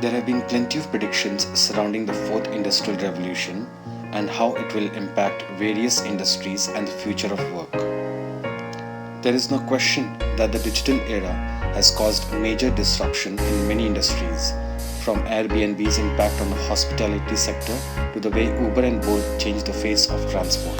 There have been plenty of predictions surrounding the fourth industrial revolution and how it will impact various industries and the future of work. There is no question that the digital era has caused major disruption in many industries, from Airbnb's impact on the hospitality sector to the way Uber and Bolt changed the face of transport.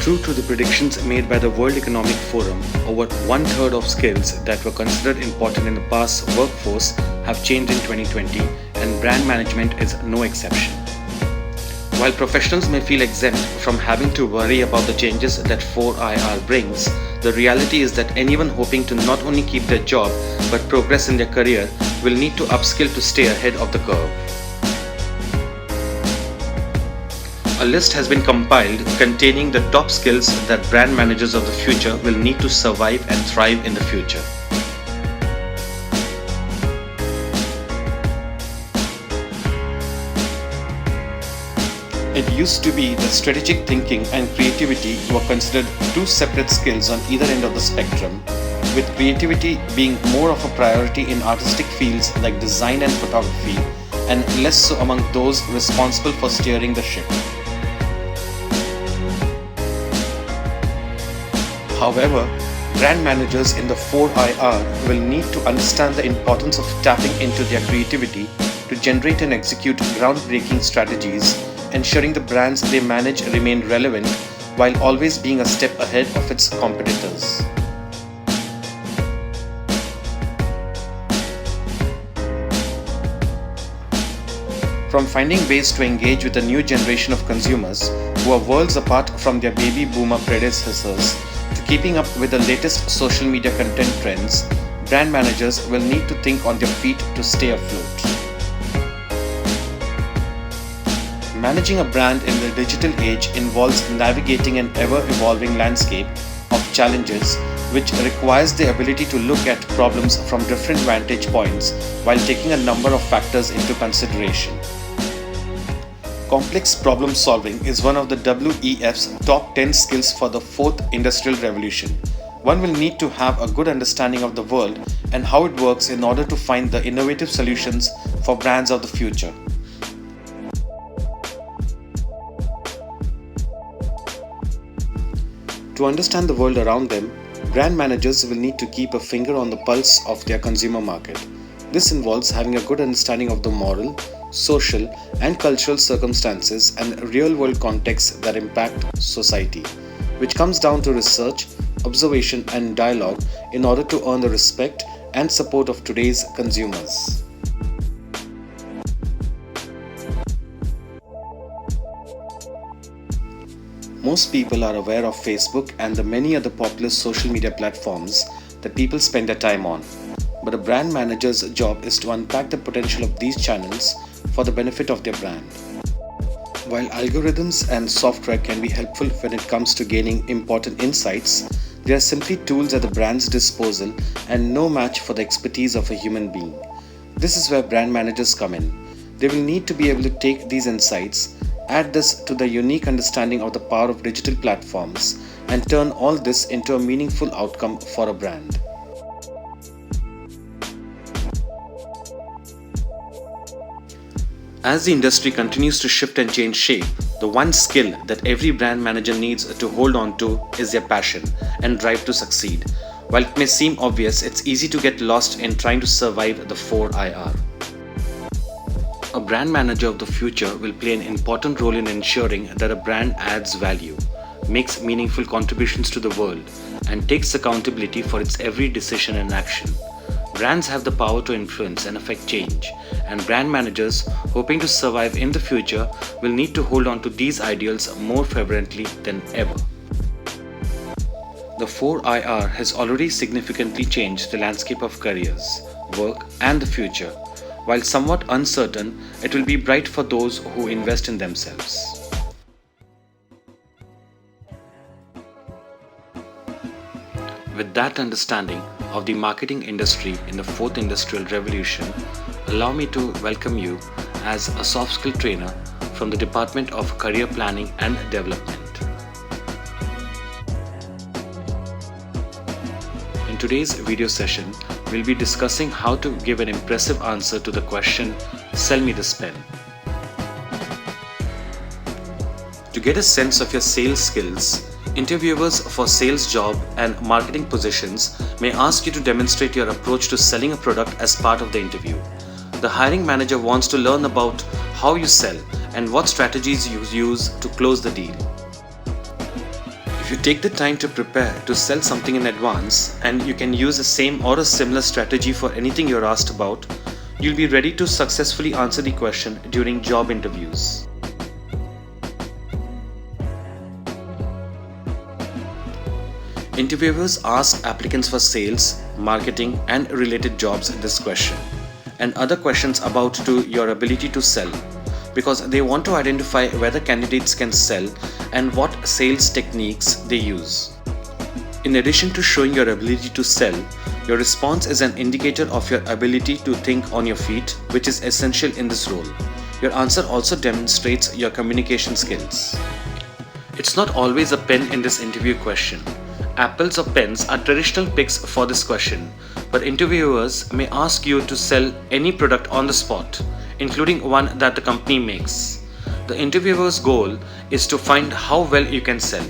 True to the predictions made by the World Economic Forum, over one-third of skills that were considered important in the past workforce have changed in 2020, and brand management is no exception. While professionals may feel exempt from having to worry about the changes that 4IR brings, the reality is that anyone hoping to not only keep their job but progress in their career will need to upskill to stay ahead of the curve. A list has been compiled containing the top skills that brand managers of the future will need to survive and thrive in the future. It used to be that strategic thinking and creativity were considered two separate skills on either end of the spectrum, with creativity being more of a priority in artistic fields like design and photography, and less so among those responsible for steering the ship. However, brand managers in the 4IR will need to understand the importance of tapping into their creativity to generate and execute groundbreaking strategies, ensuring the brands they manage remain relevant while always being a step ahead of its competitors. From finding ways to engage with a new generation of consumers who are worlds apart from their baby boomer predecessors, to keeping up with the latest social media content trends, brand managers will need to think on their feet to stay afloat. Managing a brand in the digital age involves navigating an ever-evolving landscape of challenges, which requires the ability to look at problems from different vantage points while taking a number of factors into consideration. Complex problem solving is one of the WEF's top 10 skills for the fourth industrial revolution. One will need to have a good understanding of the world and how it works in order to find the innovative solutions for brands of the future. To understand the world around them, brand managers will need to keep a finger on the pulse of their consumer market. This involves having a good understanding of the moral, social, and cultural circumstances and real-world contexts that impact society, which comes down to research, observation, and dialogue in order to earn the respect and support of today's consumers. Most people are aware of Facebook and the many other popular social media platforms that people spend their time on. But a brand manager's job is to unpack the potential of these channels for the benefit of their brand. While algorithms and software can be helpful when it comes to gaining important insights, they are simply tools at the brand's disposal and no match for the expertise of a human being. This is where brand managers come in. They will need to be able to take these insights, add this to the unique understanding of the power of digital platforms, and turn all this into a meaningful outcome for a brand. As the industry continues to shift and change shape, the one skill that every brand manager needs to hold on to is their passion and drive to succeed. While it may seem obvious, it's easy to get lost in trying to survive the 4IR. A brand manager of the future will play an important role in ensuring that a brand adds value, makes meaningful contributions to the world, and takes accountability for its every decision and action. Brands have the power to influence and affect change, and brand managers hoping to survive in the future will need to hold on to these ideals more fervently than ever. The 4IR has already significantly changed the landscape of careers, work, and the future. While somewhat uncertain, it will be bright for those who invest in themselves. With that understanding of the marketing industry in the fourth industrial revolution, allow me to welcome you as a soft skill trainer from the Department of Career Planning and Development. In today's video session, we'll be discussing how to give an impressive answer to the question, "Sell me this pen." To get a sense of your sales skills, interviewers for sales job and marketing positions may ask you to demonstrate your approach to selling a product as part of the interview. The hiring manager wants to learn about how you sell and what strategies you use to close the deal. If you take the time to prepare to sell something in advance, and you can use the same or a similar strategy for anything you're asked about, you'll be ready to successfully answer the question during job interviews. Interviewers ask applicants for sales, marketing, and related jobs this question, and other questions about your ability to sell, because they want to identify whether candidates can sell and what sales techniques they use. In addition to showing your ability to sell, your response is an indicator of your ability to think on your feet, which is essential in this role. Your answer also demonstrates your communication skills. It's not always a pen in this interview question. Apples or pens are traditional picks for this question, but interviewers may ask you to sell any product on the spot, including one that the company makes. The interviewer's goal is to find how well you can sell.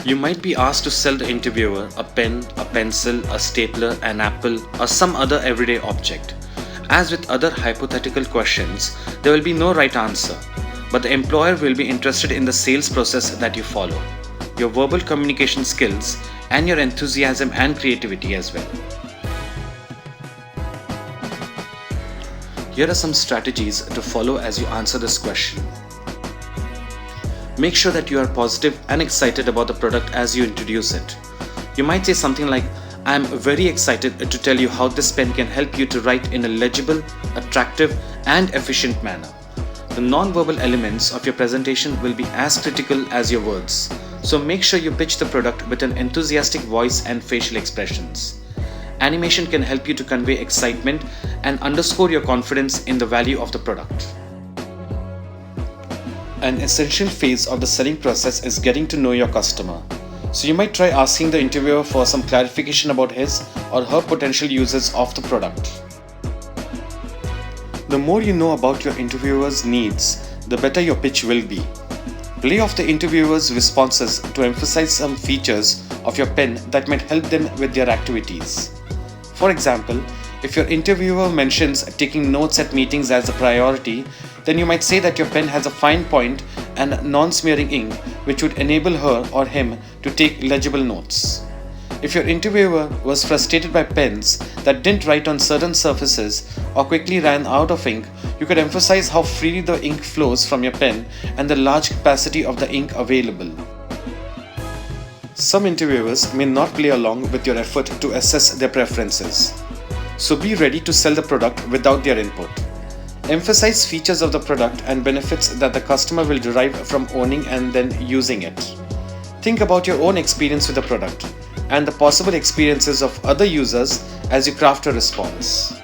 You might be asked to sell the interviewer a pen, a pencil, a stapler, an apple, or some other everyday object. As with other hypothetical questions, there will be no right answer, but the employer will be interested in the sales process that you follow, your verbal communication skills, and your enthusiasm and creativity as well. Here are some strategies to follow as you answer this question. Make sure that you are positive and excited about the product as you introduce it. You might say something like, "I am very excited to tell you how this pen can help you to write in a legible, attractive, and efficient manner." The non-verbal elements of your presentation will be as critical as your words, so make sure you pitch the product with an enthusiastic voice and facial expressions. Animation can help you to convey excitement and underscore your confidence in the value of the product. An essential phase of the selling process is getting to know your customer. So you might try asking the interviewer for some clarification about his or her potential uses of the product. The more you know about your interviewer's needs, the better your pitch will be. Play off the interviewer's responses to emphasize some features of your pen that might help them with their activities. For example, if your interviewer mentions taking notes at meetings as a priority, then you might say that your pen has a fine point and non-smearing ink, which would enable her or him to take legible notes. If your interviewer was frustrated by pens that didn't write on certain surfaces or quickly ran out of ink, you could emphasize how freely the ink flows from your pen and the large capacity of the ink available. Some interviewers may not play along with your effort to assess their preferences, so be ready to sell the product without their input. Emphasize features of the product and benefits that the customer will derive from owning and then using it. Think about your own experience with the product and the possible experiences of other users as you craft a response.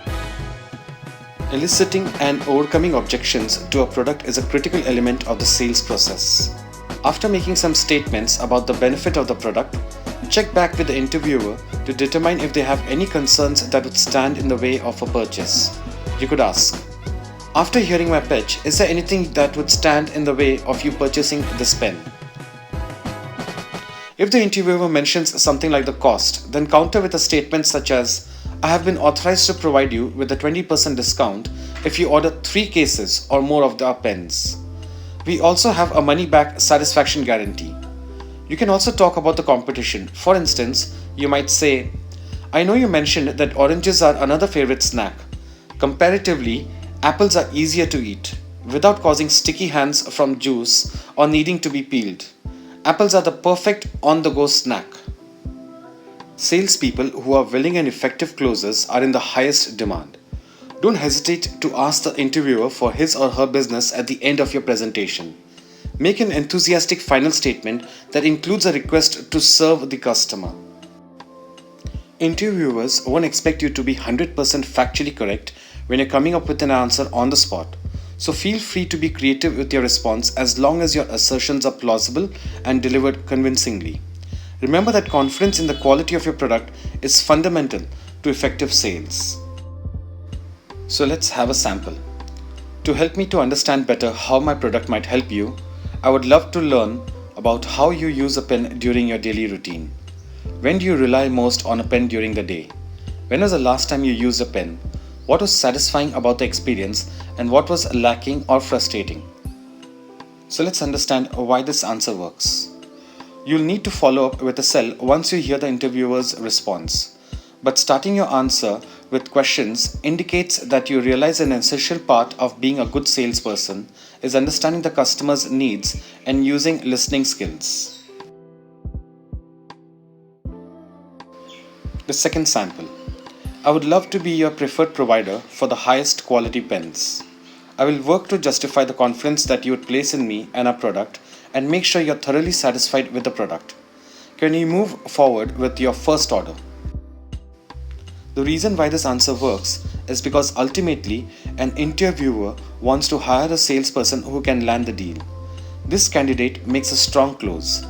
Eliciting and overcoming objections to a product is a critical element of the sales process. After making some statements about the benefit of the product, check back with the interviewer to determine if they have any concerns that would stand in the way of a purchase. You could ask, "After hearing my pitch, is there anything that would stand in the way of you purchasing this pen?" If the interviewer mentions something like the cost, then counter with a statement such as, "I have been authorized to provide you with a 20% discount if you order 3 cases or more of our pens. We also have a money-back satisfaction guarantee." You can also talk about the competition. For instance, you might say, "I know you mentioned that oranges are another favorite snack. Comparatively, apples are easier to eat without causing sticky hands from juice or needing to be peeled. Apples are the perfect on-the-go snack." Salespeople who are willing and effective closers are in the highest demand. Don't hesitate to ask the interviewer for his or her business at the end of your presentation. Make an enthusiastic final statement that includes a request to serve the customer. Interviewers won't expect you to be 100% factually correct when you're coming up with an answer on the spot. So feel free to be creative with your response as long as your assertions are plausible and delivered convincingly. Remember that confidence in the quality of your product is fundamental to effective sales. So let's have a sample. To help me to understand better how my product might help you, I would love to learn about how you use a pen during your daily routine. When do you rely most on a pen during the day? When was the last time you used a pen? What was satisfying about the experience and what was lacking or frustrating? So let's understand why this answer works. You'll need to follow up with a cell once you hear the interviewer's response. But starting your answer with questions indicates that you realize an essential part of being a good salesperson is understanding the customer's needs and using listening skills. The second sample. I would love to be your preferred provider for the highest quality pens. I will work to justify the confidence that you would place in me and our product and make sure you're thoroughly satisfied with the product. Can you move forward with your first order? The reason why this answer works is because ultimately an interviewer wants to hire a salesperson who can land the deal. This candidate makes a strong close.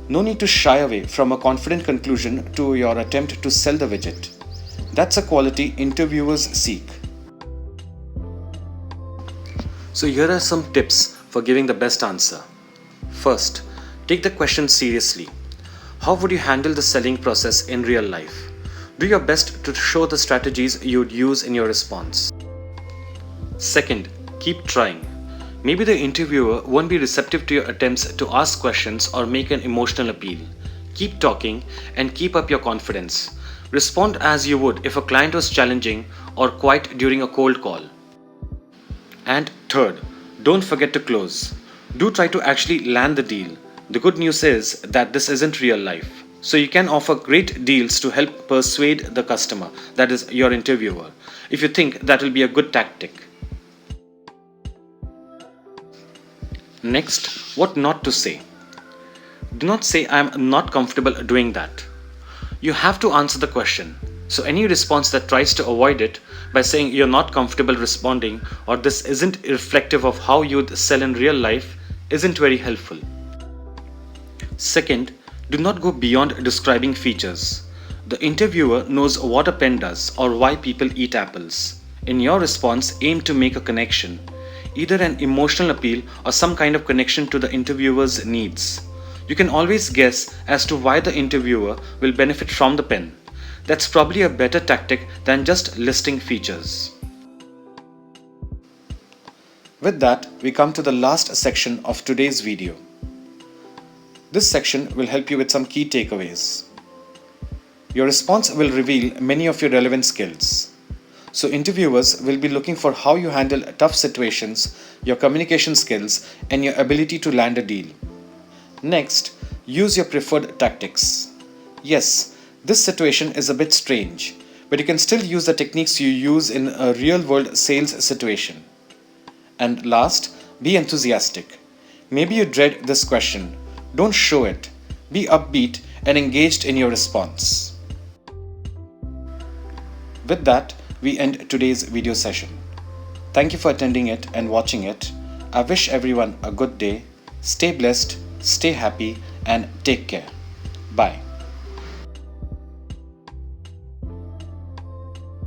No need to shy away from a confident conclusion to your attempt to sell the widget. That's a quality interviewers seek. So here are some tips for giving the best answer. First, take the question seriously. How would you handle the selling process in real life? Do your best to show the strategies you would use in your response. Second, keep trying. Maybe the interviewer won't be receptive to your attempts to ask questions or make an emotional appeal. Keep talking and keep up your confidence. Respond as you would if a client was challenging or quiet during a cold call. And third, don't forget to close. Do try to actually land the deal. The good news is that this isn't real life. So you can offer great deals to help persuade the customer, that is your interviewer, if you think that will be a good tactic. Next, what not to say. Do not say I am not comfortable doing that. You have to answer the question. So any response that tries to avoid it by saying you're not comfortable responding or this isn't reflective of how you'd sell in real life isn't very helpful. Second, do not go beyond describing features. The interviewer knows what a pen does or why people eat apples. In your response, aim to make a connection, either an emotional appeal or some kind of connection to the interviewer's needs. You can always guess as to why the interviewer will benefit from the pen. That's probably a better tactic than just listing features. With that, we come to the last section of today's video. This section will help you with some key takeaways. Your response will reveal many of your relevant skills. So interviewers will be looking for how you handle tough situations, your communication skills, and your ability to land a deal. Next, use your preferred tactics. Yes, this situation is a bit strange, but you can still use the techniques you use in a real-world sales situation. And last, be enthusiastic. Maybe you dread this question. Don't show it. Be upbeat and engaged in your response. With that, we end today's video session. Thank you for attending it and watching it. I wish everyone a good day. Stay blessed, stay happy, and take care. Bye.